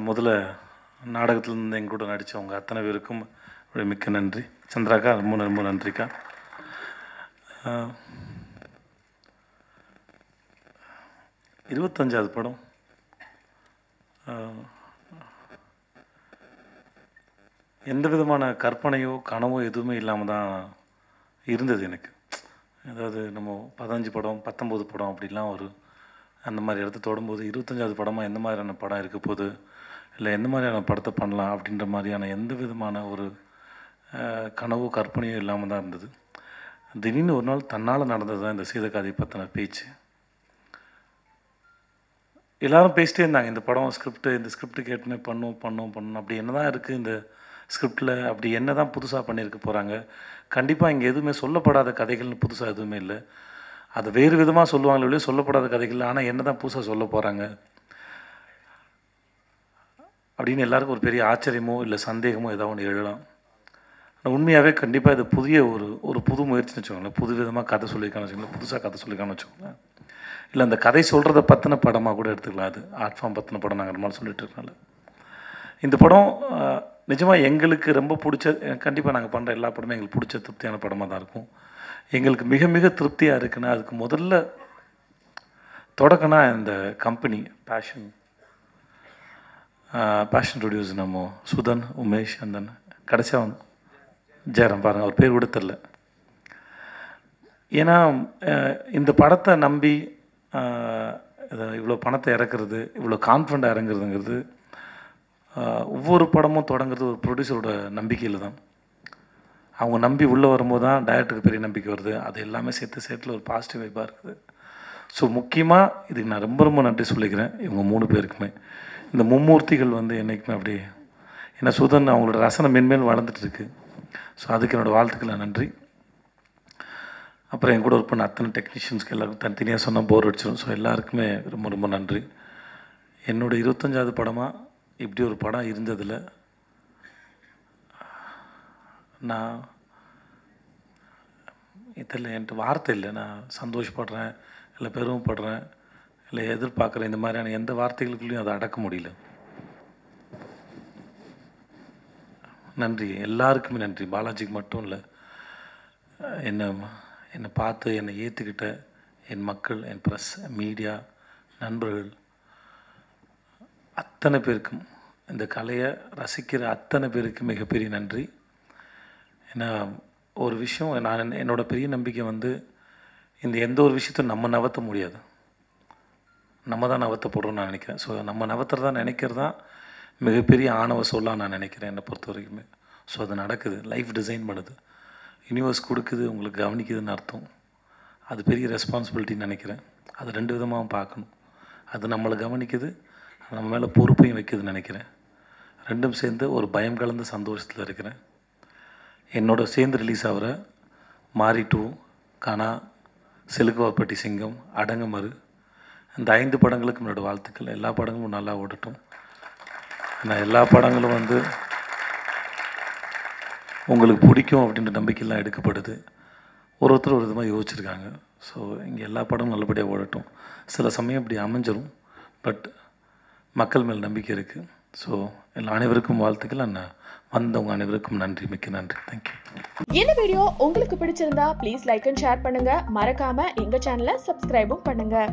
முதல்ல நாடகத்திலேருந்து எங்க கூட நடித்தவங்க அத்தனை பேருக்கும் மிக்க நன்றி. சந்திராக்கா ரொம்ப ரொம்ப நன்றிக்கா. 25வது படம். எந்த விதமான கற்பனையோ கனவோ எதுவுமே இல்லாமல் தான் இருந்தது எனக்கு. அதாவது நம்ம 15 படம் 19 படம் அப்படிலாம் அந்த மாதிரி இடத்த தொடும்போது 25வது படமாக எந்த மாதிரியான படம் இருக்க போகுது, இல்லை எந்த மாதிரியான படத்தை பண்ணலாம் அப்படின்ற மாதிரியான எந்த விதமான ஒரு கனவோ கற்பனையோ இல்லாமல் தான் இருந்தது. திடீர்னு ஒரு நாள் தன்னால் நடந்தது தான் இந்த சீதக்காதி பற்றின பேச்சு. எல்லோரும் பேசிட்டே இருந்தாங்க, இந்த படம் இந்த ஸ்கிரிப்ட் கேட்டுன்னு பண்ணணும் அப்படி என்ன தான் இருக்குது இந்த ஸ்கிரிப்டில், அப்படி என்ன தான் புதுசாக பண்ணியிருக்க போகிறாங்க. கண்டிப்பாக இங்கே எதுவுமே சொல்லப்படாத கதைகள்னு புதுசாக எதுவுமே இல்லை. அதை வேறு விதமாக சொல்லுவாங்களே சொல்லப்படாத கதைகள், ஆனால் என்ன தான் புதுசாக சொல்ல போகிறாங்க அப்படின்னு எல்லாருக்கும் ஒரு பெரிய ஆச்சரியமோ இல்லை சந்தேகமோ ஏதாவது ஒன்று எழலாம். ஆனால் உண்மையாகவே கண்டிப்பாக இது புதிய ஒரு புது முயற்சின்னு வச்சுக்கோங்களேன். புது விதமாக கதை சொல்லியிருக்கான்னு வச்சுக்கோங்களேன், புதுசாக கதை சொல்லியிருக்கான்னு வச்சுக்கோங்களேன். இல்லை அந்த கதை சொல்கிறத பற்றின படமாக கூட எடுத்துக்கலாம். அது ஆர்ட் ஃபார்ம் பற்றின படம் நாங்கள் ரொம்ப சொல்லிட்டு இருக்கனால இந்த படம் நிஜமாக எங்களுக்கு ரொம்ப பிடிச்ச, கண்டிப்பாக நாங்கள் பண்ணுற எல்லா படமும் எங்களுக்கு பிடிச்ச திருப்தியான படமாக தான் இருக்கும். எங்களுக்கு மிக மிக திருப்தியாக இருக்குன்னா அதுக்கு முதல்ல தொடக்கம்னா இந்த கம்பெனி பேஷன் ஸ்டுடியோஸ், நம்ம சுதன், உமேஷ், அந்தன் கடைசியாக வந்து ஜெயராம், பாருங்கள் அவர் பேர் கூட தெரில. ஏன்னா இந்த படத்தை நம்பி இவ்வளோ பணத்தை இறக்குறது, இவ்வளோ கான்ஃபிடண்ட்டாக இறங்குறதுங்கிறது ஒவ்வொரு படமும் தொடங்குறது ஒரு ப்ரொடியூசரோட நம்பிக்கையில் தான். அவங்க நம்பி உள்ளே வரும்போது தான் டைரக்டருக்கு பெரிய நம்பிக்கை வருது. அது எல்லாமே சேர்த்தில் ஒரு பாசிட்டிவ் வைப்பாக இருக்குது. ஸோ முக்கியமாக இதுக்கு நான் ரொம்ப ரொம்ப நன்றி சொல்லிக்கிறேன் இவங்க 3 பேருக்குமே. இந்த மும்மூர்த்திகள் வந்து என்றைக்குமே அப்படி ஏன்னா சுதன் அவங்களோட ரசனை மென்மேல் வளர்ந்துட்டுருக்கு. ஸோ அதுக்கு என்னோடய வாழ்த்துக்களை நன்றி. அப்புறம் என் கூட ஒர்க் பண்ண அத்தனை டெக்னீஷியன்ஸ்க்கு எல்லாருக்கும் தனித்தனியாக சொன்னால் போர் அடிச்சிடும். ஸோ எல்லாருக்குமே ரொம்ப ரொம்ப நன்றி. என்னோடய 25வது படமாக இப்படி ஒரு படம் இருந்ததில் நான் இதில் என்கிட்ட வார்த்தை இல்லை. நான் சந்தோஷப்படுறேன், இல்லை பெருமைப்படுறேன், இல்லை எதிர்பார்க்குறேன், இந்த மாதிரியான எந்த வார்த்தைகளுக்குள்ளேயும் அதை அடக்க முடியல. நன்றி எல்லாருக்குமே நன்றி. பாலாஜிக்கு மட்டும் இல்லை, என்னை பார்த்து என்னை ஏற்றுக்கிட்ட என் மக்கள், என் ப்ரெஸ், மீடியா, நண்பர்கள் அத்தனை பேருக்கும், இந்த கலையை ரசிக்கிற அத்தனை பேருக்கு மிகப்பெரிய நன்றி. ஏன்னா ஒரு விஷயம் என்னோடய பெரிய நம்பிக்கை வந்து இந்த எந்த ஒரு விஷயத்தையும் நம்ம நகர்த்த முடியாது, நம்ம தான் நகர்த்தப்படுறோம்னு நான் நினைக்கிறேன். ஸோ நம்ம நகர்த்துறதா நினைக்கிறது தான் மிகப்பெரிய ஆணவ சொல்லாக நான் நினைக்கிறேன் என்னை பொறுத்த வரைக்குமே. ஸோ அது நடக்குது, லைஃப் டிசைன் பண்ணுது, யூனிவர்ஸ் கொடுக்குது, உங்களுக்கு கவனிக்குதுன்னு அர்த்தம். அது பெரிய ரெஸ்பான்சிபிலிட்டின்னு நினைக்கிறேன். அது 2 விதமாகவும் பார்க்கணும். அது நம்மளை கவனிக்குது, நம்ம மேலே பொறுப்பையும் வைக்குதுன்னு நினைக்கிறேன். 2ம் சேர்ந்து ஒரு பயம் கலந்த சந்தோஷத்தில் இருக்கிறேன். என்னோட சேர்ந்து ரிலீஸ் ஆகிற மாரி 2, கனா, சிலுக்குவார்பட்டி சிங்கம், அடங்குமறு, இந்த 5 படங்களுக்கு என்னோட வாழ்த்துக்கள். எல்லா படங்களும் நல்லா ஓடட்டும். நான் எல்லா படங்களும் வந்து உங்களுக்கு பிடிக்கும் அப்படின்ற நம்பிக்கையெல்லாம் எடுக்கப்படுது. ஒருத்தர் ஒரு விதமாக யோசிச்சுருக்காங்க. ஸோ இங்கே எல்லா படமும் நல்லபடியாக ஓடட்டும். சில சமயம் இப்படி அமைஞ்சிரும், பட் மக்கள் மேல் நம்பிக்கை இருக்குது. ஸோ அனைவருக்கும் வாழ்த்துக்கள். வந்தவங்க அனைவருக்கும் நன்றி, மிக்க நன்றி. தேங்க்யூ. இந்த வீடியோ உங்களுக்கு பிடிச்சிருந்தா ப்ளீஸ் லைக் அண்ட் ஷேர் பண்ணுங்கள். மறக்காமல் எங்கள் சேனலை சப்ஸ்கிரைபும் பண்ணுங்கள்.